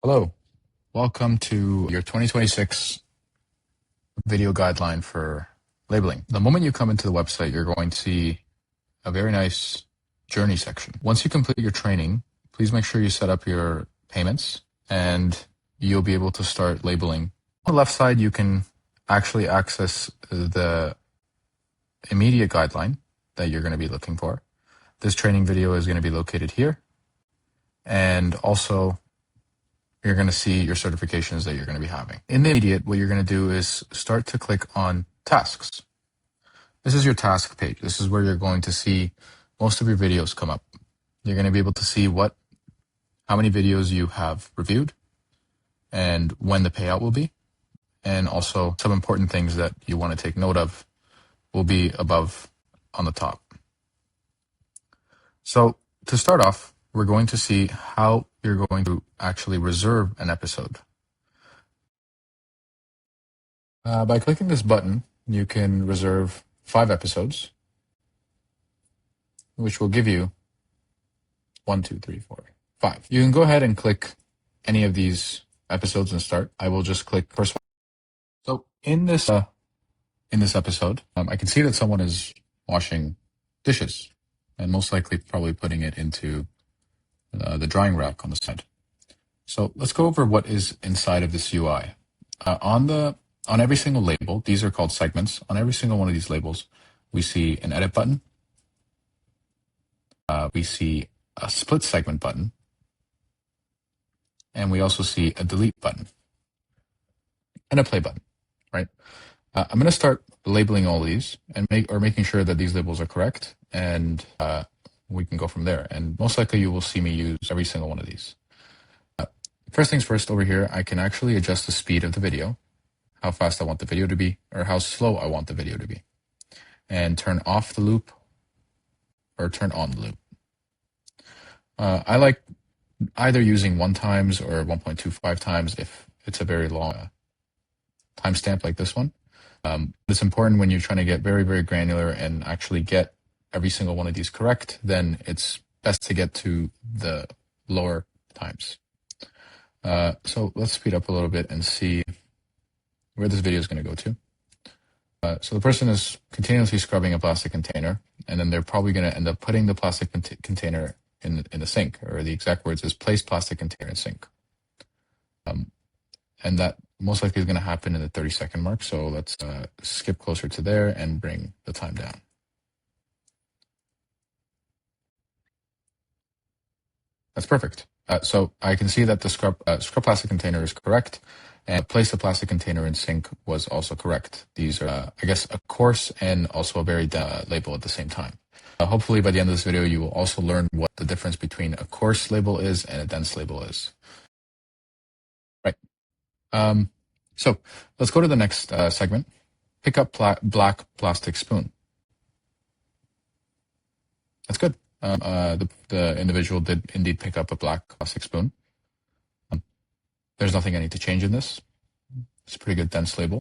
Hello, welcome to your 2026 video guideline for labeling. The moment you come into the website, you're going to see a very nice journey section. Once you complete your training, please make sure you set up your payments and you'll be able to start labeling. On the left side, you can actually access the immediate guideline that you're going to be looking for. This training video is going to be located here. And also, you're going to see your certifications that you're going to be having. In the immediate, what you're going to do is start to click on tasks. This is your task page. This is where you're going to see most of your videos come up. You're going to be able to see how many videos you have reviewed and when the payout will be. And also some important things that you want to take note of will be above on the top. So to start off, we're going to see how you're going to actually reserve an episode. By clicking this button, you can reserve 5 episodes, which will give you 1, 2, 3, 4, 5. You can go ahead and click any of these episodes and start. I will just click first one. So in this episode, I can see that someone is washing dishes and most likely probably putting it into the drying rack on the side. So let's go over what is inside of this UI. On every single label, these are called segments. On every single one of these labels, we see an edit button. We see a split segment button. And we also see a delete button and a play button, right? I'm going to start labeling all these and making sure that these labels are correct. And we can go from there. And most likely you will see me use every single one of these. First things first, over here, I can actually adjust the speed of the video, how fast I want the video to be, or how slow I want the video to be, and turn off the loop or turn on the loop. I like either using 1 times or 1.25 times if it's a very long timestamp like this one. It's important when you're trying to get very, very granular and actually get every single one of these correct, then it's best to get to the lower times. So let's speed up a little bit and see where this video is going to go to. So the person is continuously scrubbing a plastic container, and then they're probably going to end up putting the plastic container in the sink, or the exact words is place plastic container in sink. And that most likely is going to happen in the 30-second mark. So let's skip closer to there and bring the time down. That's perfect. So I can see that the scrub plastic container is correct, and place the plastic container in sink was also correct. These are, I guess, a coarse and also a very label at the same time. Hopefully by the end of this video, you will also learn what the difference between a coarse label is and a dense label is. Right. So let's go to the next segment. Pick up black plastic spoon. That's good. The individual did indeed pick up a black plastic spoon. There's nothing I need to change in this. It's a pretty good dense label.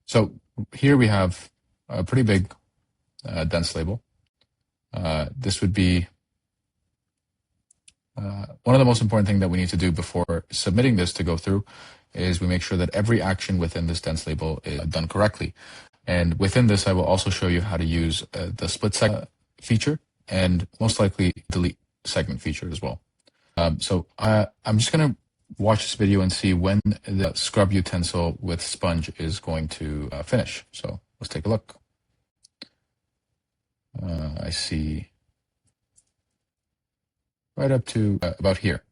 So here we have a pretty big dense label. This would be one of the most important things that we need to do before submitting this to go through is we make sure that every action within this dense label is done correctly. And within this, I will also show you how to use the split segment feature and most likely delete segment feature as well. So I'm just going to watch this video and see when the scrub utensil with sponge is going to finish. So let's take a look. I see right up to about here.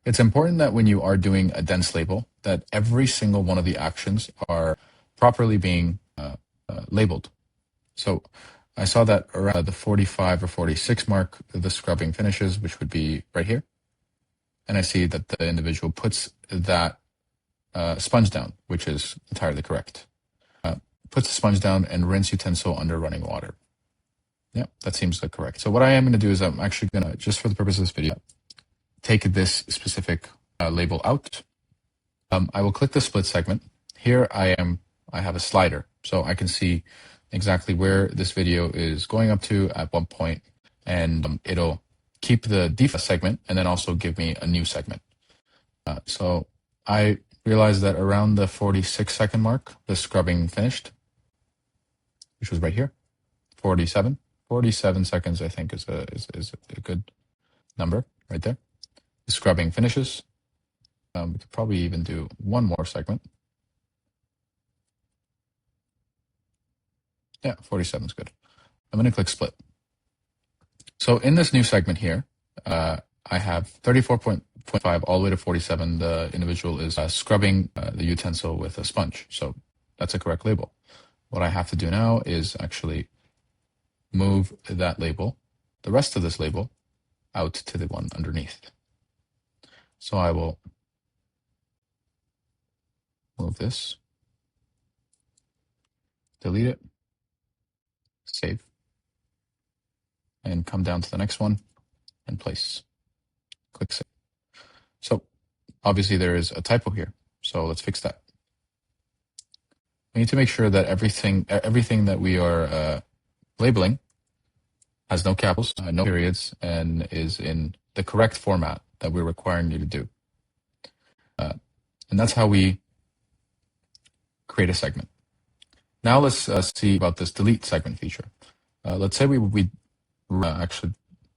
It's important that when you are doing a dense label, that every single one of the actions are properly being labeled. So I saw that around the 45 or 46 mark, the scrubbing finishes, which would be right here. And I see that the individual puts that sponge down, which is entirely correct. Puts the sponge down and rinse utensil under running water. Yeah, that seems like correct. So what I am going to do is I'm actually going to, just for the purpose of this video, take this specific label out. I will click the split segment. Here I have a slider, so I can see exactly where this video is going up to at one point, and it'll keep the default segment and then also give me a new segment. So I realized that around the 46-second mark, the scrubbing finished, which was right here, 47. 47 seconds, I think, is a good number right there. The scrubbing finishes. We could probably even do one more segment. Yeah, 47 is good. I'm going to click split. So in this new segment here, I have 34.5 all the way to 47. The individual is scrubbing the utensil with a sponge. So that's a correct label. What I have to do now is actually move that label, the rest of this label, out to the one underneath. So I will move this, delete it, save, and come down to the next one and place. Click save. So obviously there is a typo here. So let's fix that. We need to make sure that everything that we are labeling has no capitals, no periods, and is in the correct format that we're requiring you to do. And that's how we create a segment. Now let's see about this delete segment feature. Let's say we actually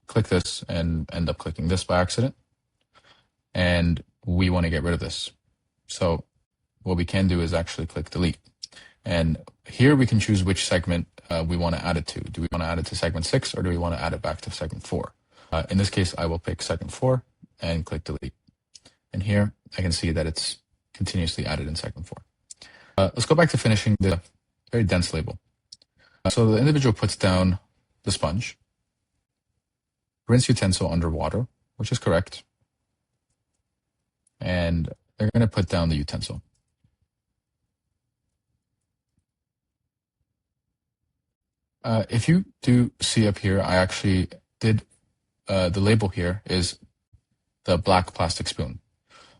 click this and end up clicking this by accident, and we want to get rid of this. So what we can do is actually click delete. And here we can choose which segment we want to add it to. Do we want to add it to segment 6 or do we want to add it back to segment 4? In this case, I will pick segment 4 and click delete. And here I can see that it's continuously added in segment 4. Let's go back to finishing the very dense label. So the individual puts down the sponge, rinse utensil under water, which is correct. And they're going to put down the utensil. If you do see up here, I actually did, the label here is the black plastic spoon.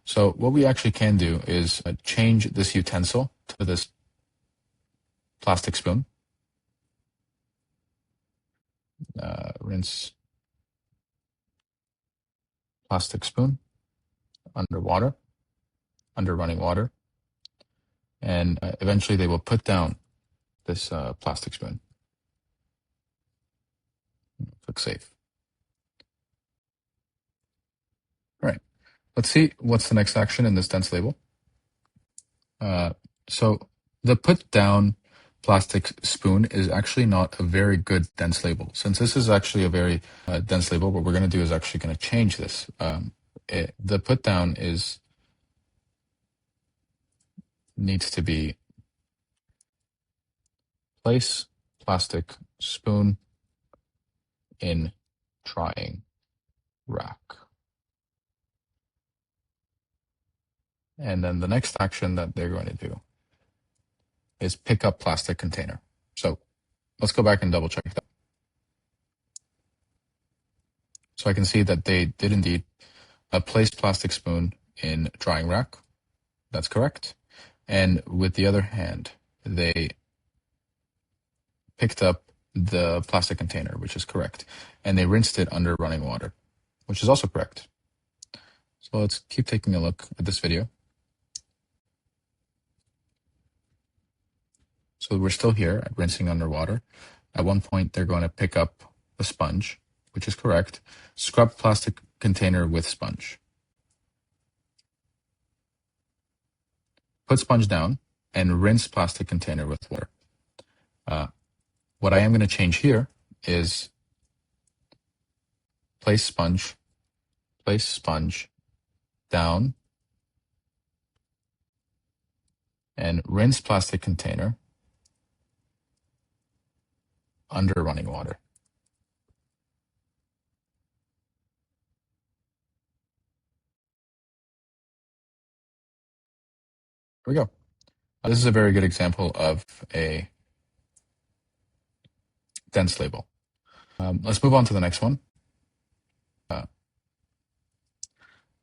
So what we actually can do is change this utensil to this plastic spoon. Rinse plastic spoon under water, under running water. And eventually they will put down this plastic spoon. Click save. All right, let's see what's the next action in this dense label. So the put down plastic spoon is actually not a very good dense label. Since this is actually a very dense label, what we're going to do is actually going to change this. The put down needs to be place plastic spoon in drying rack. And then the next action that they're going to do is pick up plastic container. So let's go back and double check that. So I can see that they did indeed place plastic spoon in drying rack. That's correct. And with the other hand, they picked up the plastic container, which is correct. And they rinsed it under running water, which is also correct. So let's keep taking a look at this video. So we're still here at rinsing underwater. At one point, they're going to pick up a sponge, which is correct. Scrub plastic container with sponge. Put sponge down and rinse plastic container with water. What I am going to change here is place sponge down and rinse plastic container under running water. Here we go. This is a very good example of a dense label. Let's move on to the next one.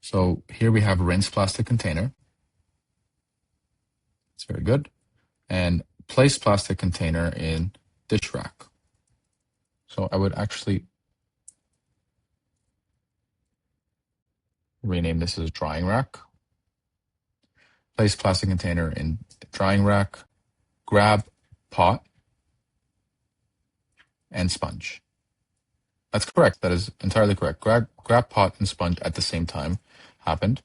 So here we have rinse plastic container. It's very good. And place plastic container in dish rack. So I would actually rename this as drying rack. place plastic container in drying rack, grab pot and sponge. That's correct. That is entirely correct. Grab pot and sponge at the same time happened.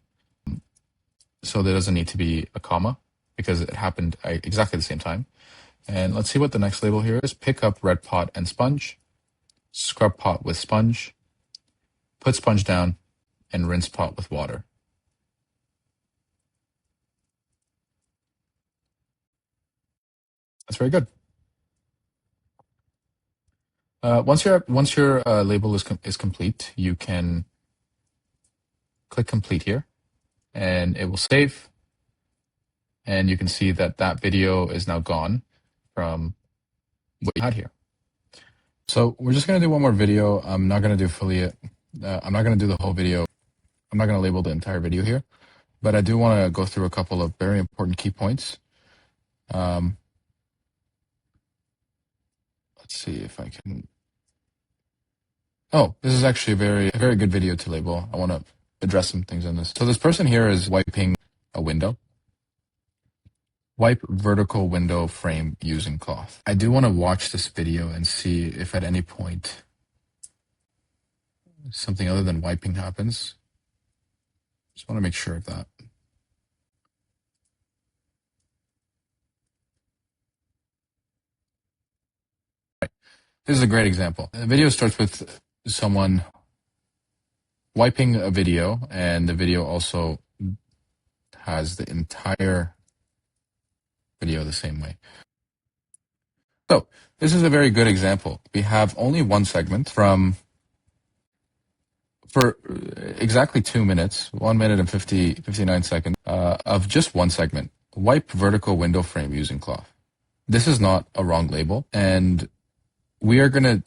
So there doesn't need to be a comma because it happened exactly the same time. And let's see what the next label here is. Pick up red pot and sponge, scrub pot with sponge, put sponge down, and rinse pot with water. That's very good. Once your label is complete, you can click complete here, and it will save. And you can see that that video is now gone from what you had here. So we're just going to do one more video. I'm not going to do affiliate. I'm not going to do the whole video. I'm not going to label the entire video here, but I do want to go through a couple of very important key points. Let's see if I can. Oh, this is actually a very good video to label. I want to address some things in this. So this person here is wiping a window. Wipe vertical window frame using cloth. I do want to watch this video and see if at any point something other than wiping happens. Just want to make sure of that. Right. This is a great example. The video starts with someone wiping a video, and the video also has the entire video the same way. So this is a very good example. We have only one segment for exactly 2 minutes, 1 minute and 59 seconds of just one segment. Wipe vertical window frame using cloth. This is not a wrong label, and we are going to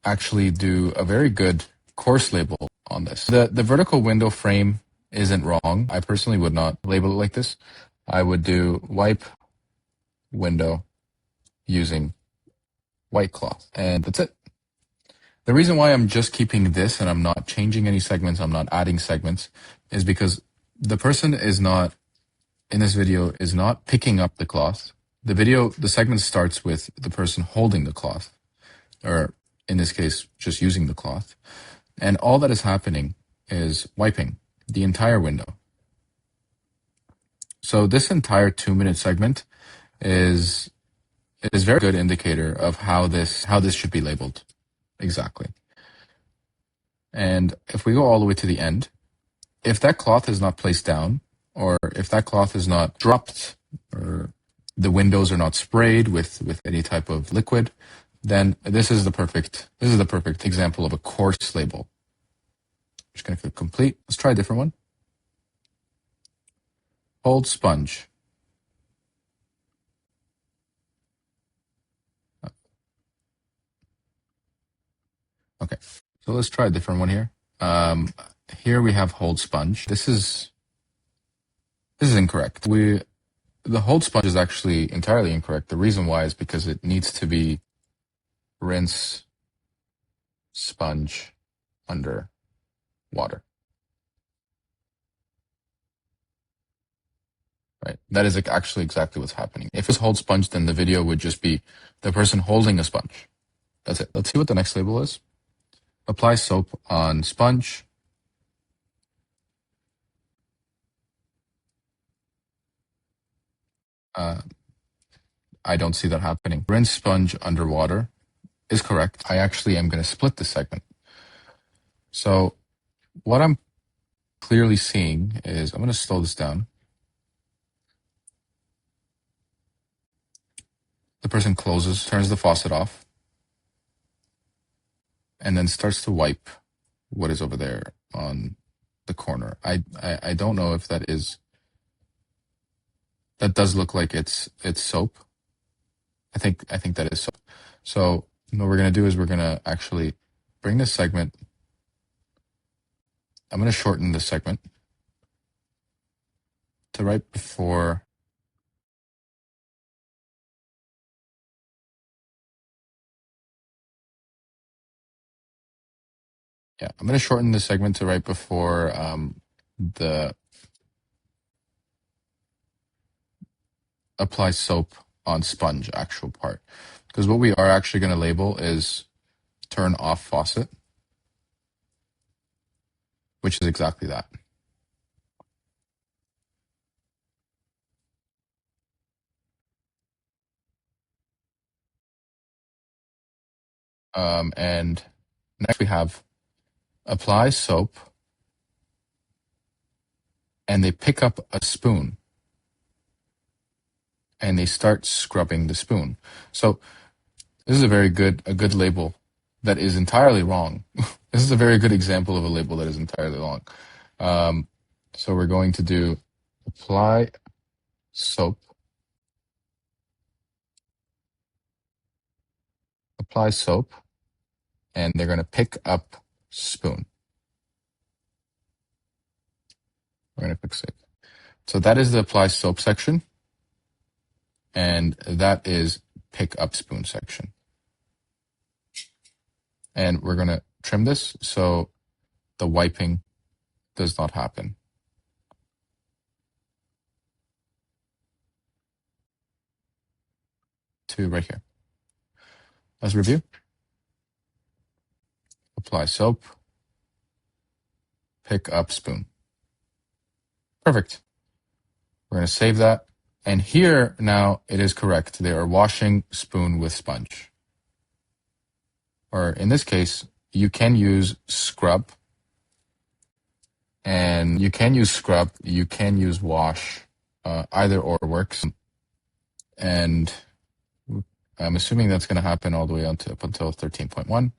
actually do a very good course label on this. The vertical window frame isn't wrong. I personally would not label it like this. I would do wipe window using white cloth, and that's it. The reason why I'm just keeping this and I'm not changing any segments, I'm not adding segments, is because the person is not, in this video, is not picking up the cloth. The segment starts with the person holding the cloth, or in this case, just using the cloth. And all that is happening is wiping the entire window. So this entire 2-minute segment is very good indicator of how this should be labeled. Exactly. And if we go all the way to the end, if that cloth is not placed down, or if that cloth is not dropped, or the windows are not sprayed with any type of liquid, then this is the perfect example of a course label. I'm just going to click complete. Let's try a different one. Hold sponge. Okay, so let's try a different one here. Here we have hold sponge. This is incorrect. The hold sponge is actually entirely incorrect. The reason why is because it needs to be rinse sponge under water. Right? That is actually exactly what's happening. If it's hold sponge, then the video would just be the person holding a sponge. That's it. Let's see what the next label is. Apply soap on sponge. I don't see that happening. Rinse sponge underwater is correct. I actually am going to split this segment. So what I'm clearly seeing is, I'm going to slow this down. The person turns the faucet off, and then starts to wipe what is over there on the corner. I don't know if that does look like it's soap. I think that is soap. So what we're going to do is we're going to actually bring this segment. I'm going to shorten this segment to right before. Yeah, I'm going to shorten this segment to right before the apply soap on sponge actual part. Because what we are actually going to label is turn off faucet, which is exactly that. And next we have apply soap, and they pick up a spoon and they start scrubbing the spoon. So this is a good label that is entirely wrong. This is a very good example of a label that is entirely wrong. So we're going to do apply soap, and they're going to pick up spoon. We're going to click save. So that is the apply soap section, and that is pick up spoon section. And we're going to trim this so the wiping does not happen. To right here. Let's review. Apply soap, pick up spoon. Perfect. We're going to save that. And here now it is correct. They are washing spoon with sponge. Or in this case, you can use scrub. And you can use scrub, you can use wash, either or works. And I'm assuming that's going to happen all the way up until 13.1.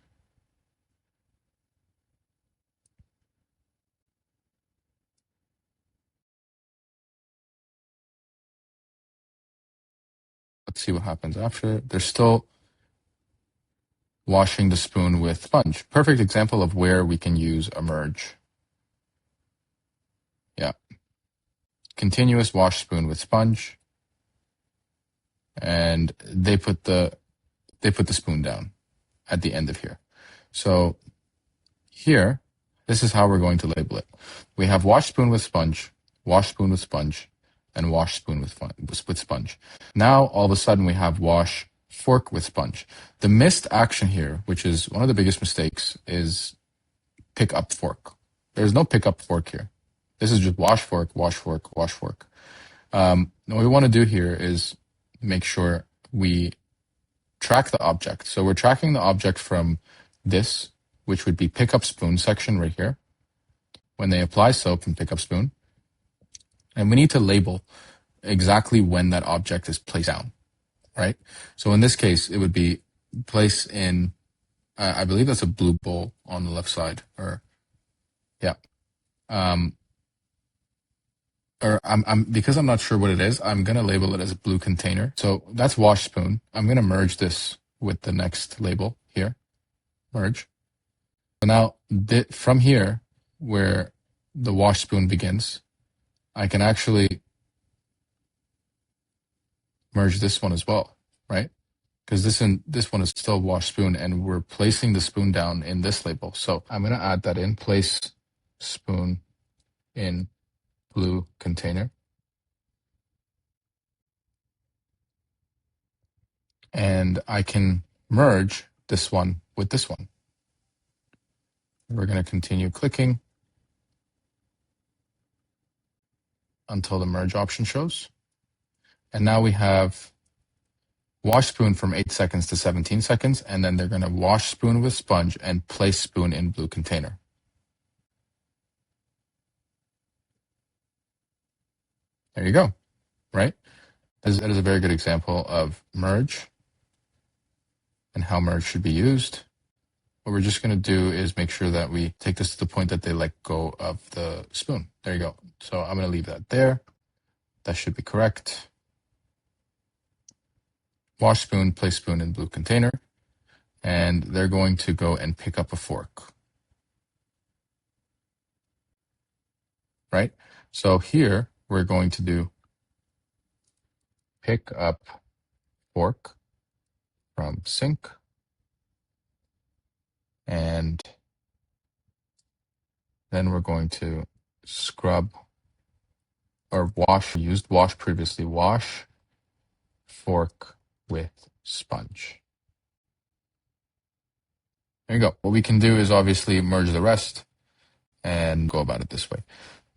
Let's see what happens after. They're still washing the spoon with sponge. Perfect example of where we can use a merge. Yeah. Continuous wash spoon with sponge. And they put the spoon down at the end of here. So here, this is how we're going to label it. We have wash spoon with sponge, and wash spoon with sponge. Now, all of a sudden, we have wash fork with sponge. The missed action here, which is one of the biggest mistakes, is pick up fork. There's no pick up fork here. This is just wash fork, wash fork, wash fork. What we want to do here is make sure we track the object. So we're tracking the object from this, which would be pick up spoon section right here, when they apply soap and pick up spoon. And we need to label exactly when that object is placed down, right? So in this case, it would be placed in, I believe that's a blue bowl on the left side, or yeah. Because I'm not sure what it is, I'm gonna label it as a blue container. So that's wash spoon. I'm gonna merge this with the next label here, merge. So now from here, where the wash spoon begins, I can actually merge this one as well, right? Because this one is still wash spoon, and we're placing the spoon down in this label. So I'm gonna add that in, place spoon in blue container. And I can merge this one with this one. We're going to continue clicking until the merge option shows. And now we have wash spoon from 8 seconds to 17 seconds, and then they're going to wash spoon with sponge and place spoon in blue container. There you go, right? That is a very good example of merge and how merge should be used. What we're just going to do is make sure that we take this to the point that they let go of the spoon. There you go. So I'm going to leave that there. That should be correct. Wash spoon, place spoon in blue container. And they're going to go and pick up a fork. Right? So here we're going to do pick up fork from sink. And then we're going to scrub or wash, used wash previously, wash fork with sponge. There you go. What we can do is obviously merge the rest and go about it this way.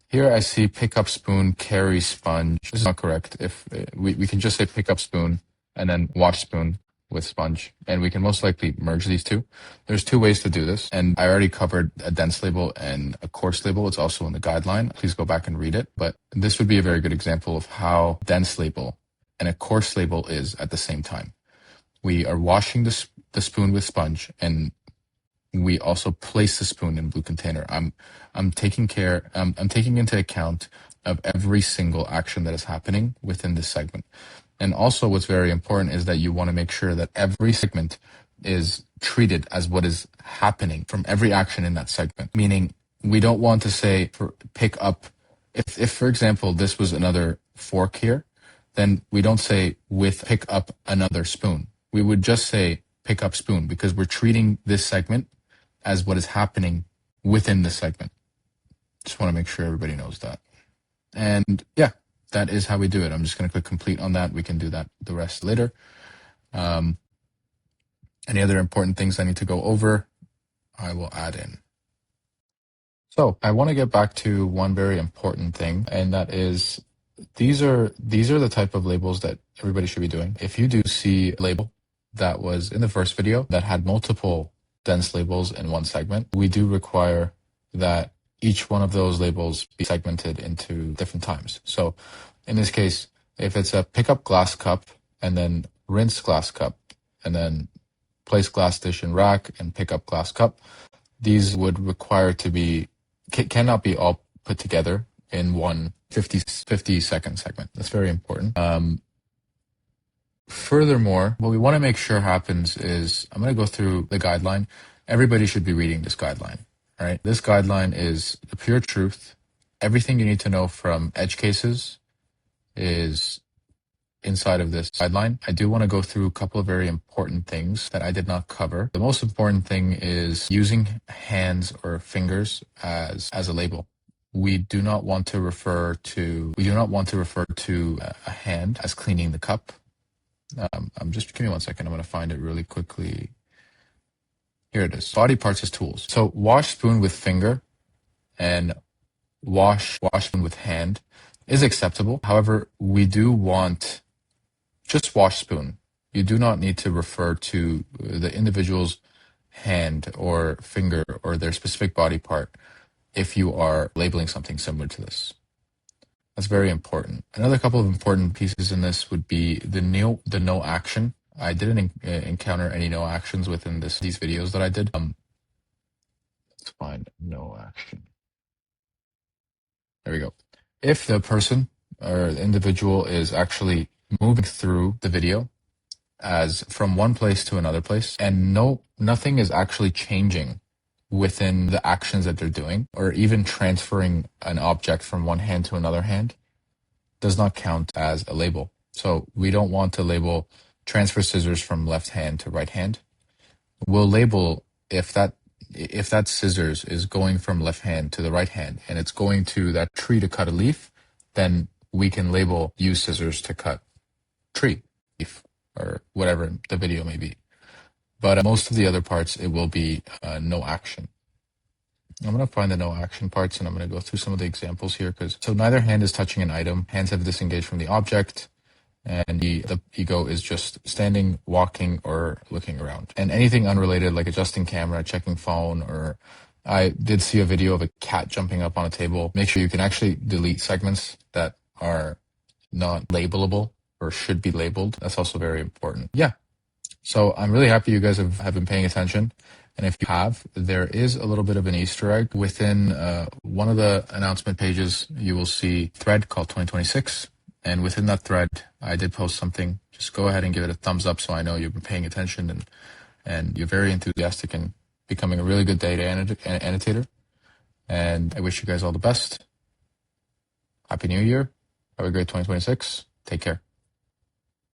Here I see pick up spoon, carry sponge. This is not correct. If we can just say pick up spoon and then wash spoon with sponge, and we can most likely merge these two. There's two ways to do this, and I already covered a dense label and a coarse label. It's also in the guideline. Please go back and read it. But this would be a very good example of how dense label and a coarse label is at the same time. We are washing the spoon with sponge, and we also place the spoon in blue container. I'm taking into account of every single action that is happening within this segment. And also what's very important is that you want to make sure that every segment is treated as what is happening from every action in that segment. Meaning we don't want to say for pick up, if for example, this was another fork here, then we don't say with pick up another spoon. We would just say pick up spoon because we're treating this segment as what is happening within the segment. Just want to make sure everybody knows that. And yeah, that is how we do it. I'm just going to click complete on that. We can do that the rest later. Any other important things I need to go over, I will add in. So I want to get back to one very important thing, and that is these are the type of labels that everybody should be doing. If you do see a label that was in the first video that had multiple dense labels in one segment, we do require that each one of those labels be segmented into different times. So in this case, if it's a pick up glass cup and then rinse glass cup and then place glass dish in rack and pick up glass cup, these would require to be, cannot be all put together in one 50-second segment. That's very important. Furthermore, what we want to make sure happens is, I'm going to go through the guideline. Everybody should be reading this guideline, all right? This guideline is the pure truth. Everything you need to know from edge cases is inside of this guideline. I do want to go through a couple of very important things that I did not cover. The most important thing is using hands or fingers as a label. We do not want to refer to a hand as cleaning the cup. Give me 1 second. I'm going to find it really quickly. Here it is. Body parts as tools. So wash spoon with finger and wash spoon with hand is acceptable. However, we do want just wash spoon. You do not need to refer to the individual's hand or finger or their specific body part if you are labeling something similar to this. That's very important. Another couple of important pieces in this would be the no action. I didn't encounter any no actions within these videos that I did. Let's find no action. There we go. If the person or the individual is actually moving through the video as from one place to another place and nothing is actually changing within the actions that they're doing, or even transferring an object from one hand to another hand, does not count as a label. So we don't want to label transfer scissors from left hand to right hand. We'll label if that scissors is going from left hand to the right hand and it's going to that tree to cut a leaf, then we can label use scissors to cut tree, leaf, or whatever the video may be. But most of the other parts, it will be no action. I'm going to find the no action parts and I'm going to go through some of the examples here. So neither hand is touching an item. Hands have disengaged from the object. And the ego is just standing, walking, or looking around. And anything unrelated, like adjusting camera, checking phone, or I did see a video of a cat jumping up on a table. Make sure you can actually delete segments that are not labelable or should be labeled. That's also very important. Yeah. So I'm really happy you guys have been paying attention. And if you have, there is a little bit of an Easter egg. Within one of the announcement pages, you will see a thread called 2026. And within that thread, I did post something. Just go ahead and give it a thumbs up so I know you've been paying attention and you're very enthusiastic and becoming a really good data annotator. And I wish you guys all the best. Happy New Year. Have a great 2026. Take care.